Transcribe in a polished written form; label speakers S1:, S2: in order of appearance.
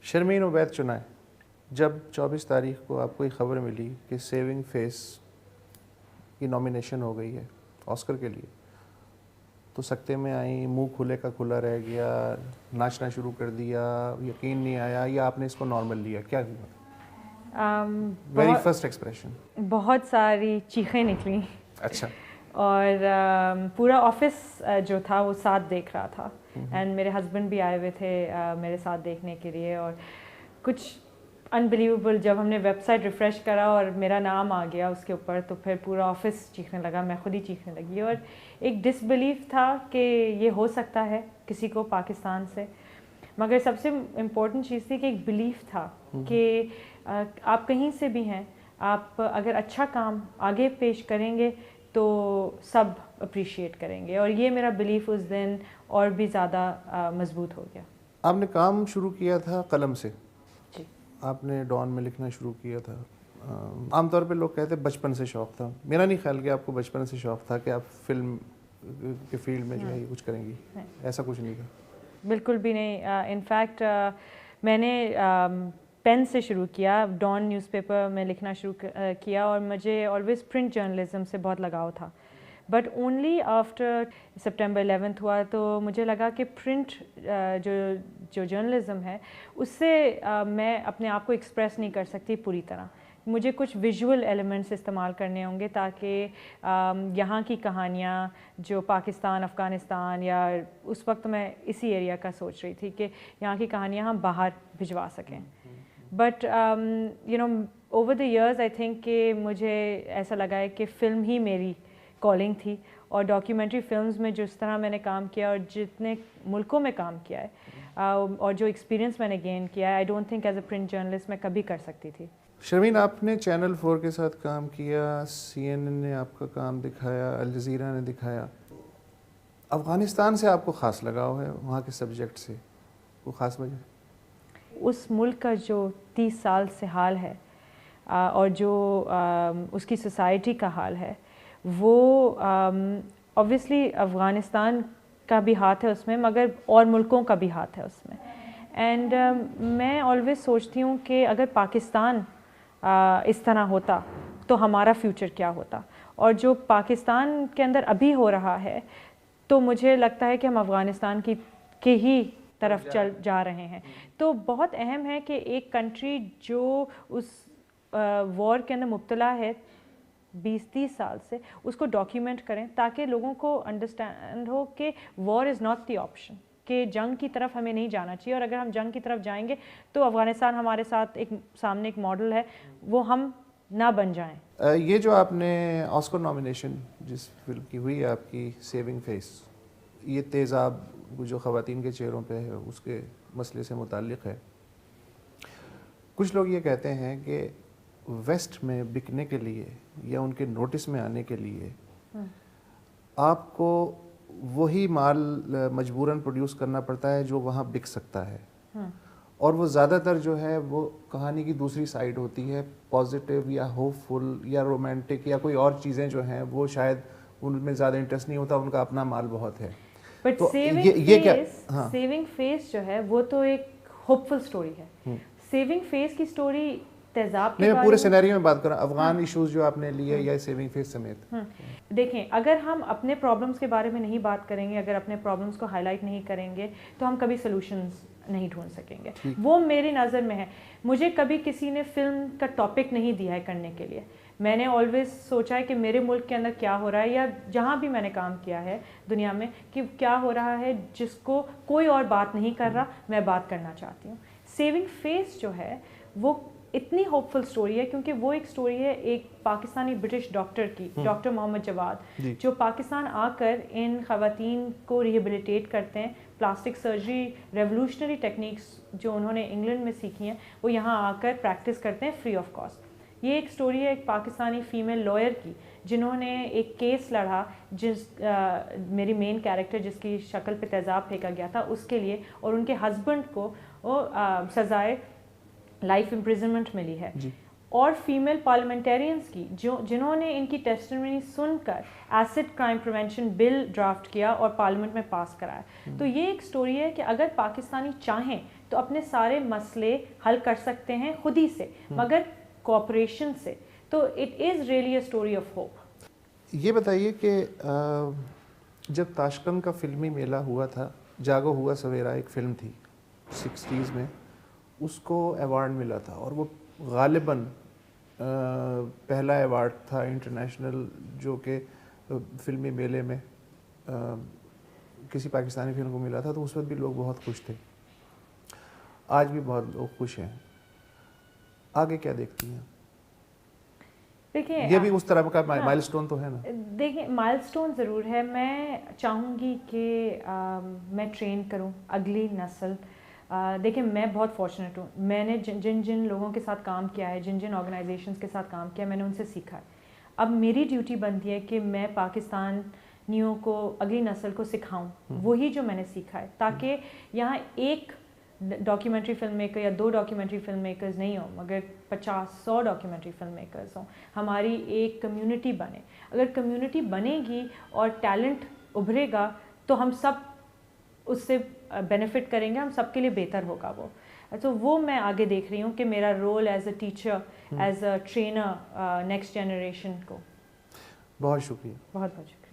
S1: شرمین عبید چنائے، جب 24 تاریخ کو آپ کو یہ خبر ملی کہ سیونگ فیس کی نامینیشن ہو گئی ہے آسکر کے لیے، تو سکتے میں آئیں، منہ کھلے کا کھلا رہ گیا، ناچنا شروع کر دیا، یقین نہیں آیا، یا آپ نے اس کو نارمل لیا؟ کیا ہوا ویری فرسٹ ایکسپریشن؟
S2: بہت ساری چیخیں نکلیں.
S1: اچھا.
S2: اور پورا آفس جو تھا وہ ساتھ دیکھ رہا تھا، اینڈ میرے ہسبینڈ بھی آئے ہوئے تھے میرے ساتھ دیکھنے کے لیے. اور کچھ انبلیویبل، جب ہم نے ویب سائٹ ریفریش کرا اور میرا نام آ گیا اس کے اوپر، تو پھر پورا آفس چیخنے لگا، میں خود ہی چیخنے لگی. اور ایک ڈس بلیف تھا کہ یہ ہو سکتا ہے کسی کو پاکستان سے، مگر سب سے امپورٹنٹ چیز تھی کہ ایک بلیف تھا کہ آپ کہیں سے بھی ہیں، آپ اگر اچھا کام آگے پیش کریں گے تو سب اپریشیٹ کریں گے. اور یہ میرا بلیف اس دن اور بھی زیادہ مضبوط ہو گیا.
S1: آپ نے کام شروع کیا تھا قلم سے،
S2: جی.
S1: آپ نے ڈان میں لکھنا شروع کیا تھا. عام طور پہ لوگ کہتے ہیں بچپن سے شوق تھا. میرا نہیں خیال کہ آپ کو بچپن سے شوق تھا کہ آپ فلم کے فیلڈ میں جو ہے یہ کچھ کریں گی، ایسا کچھ نہیں تھا؟
S2: بالکل بھی نہیں. انفیکٹ میں نے پین سے شروع کیا، ڈان نیوز پیپر میں لکھنا شروع کیا، اور مجھے آلویز پرنٹ جرنلزم سے بہت لگاؤ تھا. بٹ اونلی آفٹر سپٹمبر 11 ہوا تو مجھے لگا کہ پرنٹ جو جرنلزم ہے اس سے میں اپنے آپ کو ایکسپریس نہیں کر سکتی پوری طرح. مجھے کچھ ویژول ایلیمنٹس استعمال کرنے ہوں گے تاکہ یہاں کی کہانیاں جو پاکستان، افغانستان، یا اس وقت میں اسی ایریا کا سوچ رہی تھی کہ یہاں کی کہانیاں ہم باہر بھجوا سکیں. But over the years I think کہ مجھے ایسا لگا ہے کہ فلم ہی میری کالنگ تھی. اور ڈاکیومنٹری فلمز میں جس طرح میں نے کام کیا اور جتنے ملکوں میں کام کیا ہے اور جو ایکسپیرینس میں نے گین کیا ہے، I don't think as a print journalist میں کبھی کر سکتی تھی.
S1: شرمین، آپ نے چینل 4 کے ساتھ کام کیا، CNN نے آپ کا کام دکھایا، الجزیرہ نے دکھایا. افغانستان سے آپ کو خاص لگاؤ ہے، وہاں کے سبجیکٹ سے، وہ خاص وجہ؟
S2: اس ملک کا جو 30 سال سے حال ہے اور جو اس کی سوسائٹی کا حال ہے، وہ اوبویسلی افغانستان کا بھی ہاتھ ہے اس میں، مگر اور ملکوں کا بھی ہاتھ ہے اس میں. اینڈ میں آلویز سوچتی ہوں کہ اگر پاکستان اس طرح ہوتا تو ہمارا فیوچر کیا ہوتا. اور جو پاکستان کے اندر ابھی ہو رہا ہے، تو مجھے لگتا ہے کہ ہم افغانستان کی ہی طرف چل جا رہے ہیں. تو بہت اہم ہے کہ ایک کنٹری جو اس وار کے اندر مبتلا ہے 20-30 سال سے، اس کو ڈاکیومنٹ کریں تاکہ لوگوں کو انڈرسٹینڈ ہو کہ وار از ناٹ دی آپشن، کہ جنگ کی طرف ہمیں نہیں جانا چاہیے. اور اگر ہم جنگ کی طرف جائیں گے تو افغانستان ہمارے ساتھ سامنے ایک ماڈل ہے، وہ ہم نہ بن جائیں.
S1: یہ جو آپ نے آسکر نامینیشن جس فلم کی ہوئی ہے آپ کی، سیونگ فیس، یہ تیزاب جو خواتین کے چہروں پہ ہے اس کے مسئلے سے متعلق ہے. کچھ لوگ یہ کہتے ہیں کہ ویسٹ میں بکنے کے لیے یا ان کے نوٹس میں آنے کے لیے آپ کو وہی مال مجبوراً پروڈیوس کرنا پڑتا ہے جو وہاں بک سکتا ہے، اور وہ زیادہ تر جو ہے وہ کہانی کی دوسری سائڈ ہوتی ہے، پازیٹیو یا ہوپ فل یا رومانٹک یا کوئی اور چیزیں جو ہیں وہ شاید ان میں زیادہ انٹرسٹ نہیں ہوتا، ان کا اپنا مال بہت ہے.
S2: بٹ سیونگ فیس جو ہے وہ تو ایک ہوپ فل سٹوری ہے. سیونگ فیس کی سٹوری تیزاب
S1: نہیں، میں پورے سینیریو میں بات کر رہا ہوں، افغان ایشوز جو آپ نے لیے یا سیونگ فیس سمیت.
S2: دیکھیں، اگر ہم اپنے پرابلمس کے بارے میں نہیں بات کریں گے، اگر اپنے پرابلمس کو ہائی لائٹ نہیں کریں گے، تو ہم کبھی سلوشنز نہیں ڈھونڈ سکیں گے. وہ میری نظر میں ہے. مجھے کبھی کسی نے فلم کا ٹاپک نہیں دیا ہے کرنے کے لیے. میں نے آلویز سوچا ہے کہ میرے ملک کے اندر کیا ہو رہا ہے، یا جہاں بھی میں نے کام کیا ہے دنیا میں، کہ کیا ہو رہا ہے جس کو کوئی اور بات نہیں کر رہا، میں بات کرنا چاہتی ہوں. سیونگ فیس جو ہے وہ اتنی ہوپ فل سٹوری ہے کیونکہ وہ ایک سٹوری ہے ایک پاکستانی برٹش ڈاکٹر کی، ڈاکٹر محمد جواد، جو پاکستان آ کر ان خواتین کو ریہیبلیٹیٹ کرتے ہیں. پلاسٹک سرجری، ریولوشنری ٹیکنیکس جو انہوں نے انگلینڈ میں سیکھی ہیں، وہ یہاں آ کر پریکٹس کرتے ہیں فری آف کاسٹ. یہ ایک سٹوری ہے ایک پاکستانی فیمیل لائر کی جنہوں نے ایک کیس لڑا، میری مین کیریکٹر جس کی شکل پہ تیزاب پھینکا گیا تھا اس کے لیے، اور ان کے ہسبینڈ کو سزائے لائف امپریزنمنٹ ملی ہے. اور فیمیل پارلیمنٹیرینز کی جنہوں نے ان کی ٹیسٹیمنی سن کر ایسڈ کرائم پریونشن بل ڈرافٹ کیا اور پارلیمنٹ میں پاس کرایا. تو یہ ایک سٹوری ہے کہ اگر پاکستانی چاہیں تو اپنے سارے مسئلے حل کر سکتے ہیں خود ہی سے, مگر کوآپریشن سے. تو it is really a story of hope.
S1: یہ بتائیے کہ جب تاشقند کا فلمی میلہ ہوا تھا, جاگو ہوا سویرا ایک فلم تھی 60s میں, اس کو ایوارڈ ملا تھا, اور وہ غالباً پہلا ایوارڈ تھا انٹرنیشنل جو کہ فلمی میلے میں کسی پاکستانی فلم کو ملا تھا. تو اس وقت بھی لوگ بہت خوش تھے, آج بھی بہت لوگ خوش ہیں. آگے کیا دیکھتی ہیں؟
S2: دیکھیں
S1: یہ بھی اس طرح کا مائل سٹون تو ہے نا.
S2: دیکھیں مائل سٹون ضرور ہے. میں چاہوں گی کہ میں ٹرین کروں اگلی نسل. دیکھیں میں بہت فارچونیٹ ہوں, میں نے جن لوگوں کے ساتھ کام کیا ہے, جن آرگنائزیشنز کے ساتھ کام کیا, میں نے ان سے سیکھا ہے. اب میری ڈیوٹی بنتی ہے کہ میں پاکستانیوں کو, اگلی نسل کو سکھاؤں وہی جو میں نے سیکھا ہے, تاکہ یہاں ایک ڈاکیومنٹری فلم میکر یا 2 ڈاکیومنٹری فلم میکرز نہیں ہوں, مگر 50-100 ڈاکیومنٹری فلم میکرز ہوں. ہماری ایک کمیونٹی بنے. اگر کمیونٹی بنے گی اور ٹیلنٹ ابھرے گا تو ہم سب اس سے بینیفٹ کریں گے, ہم سب کے لیے بہتر ہوگا وہ. تو وہ میں آگے دیکھ رہی ہوں کہ میرا role as a teacher, as a trainer next generation کو.
S1: بہت شکریہ.
S2: بہت بہت شکریہ.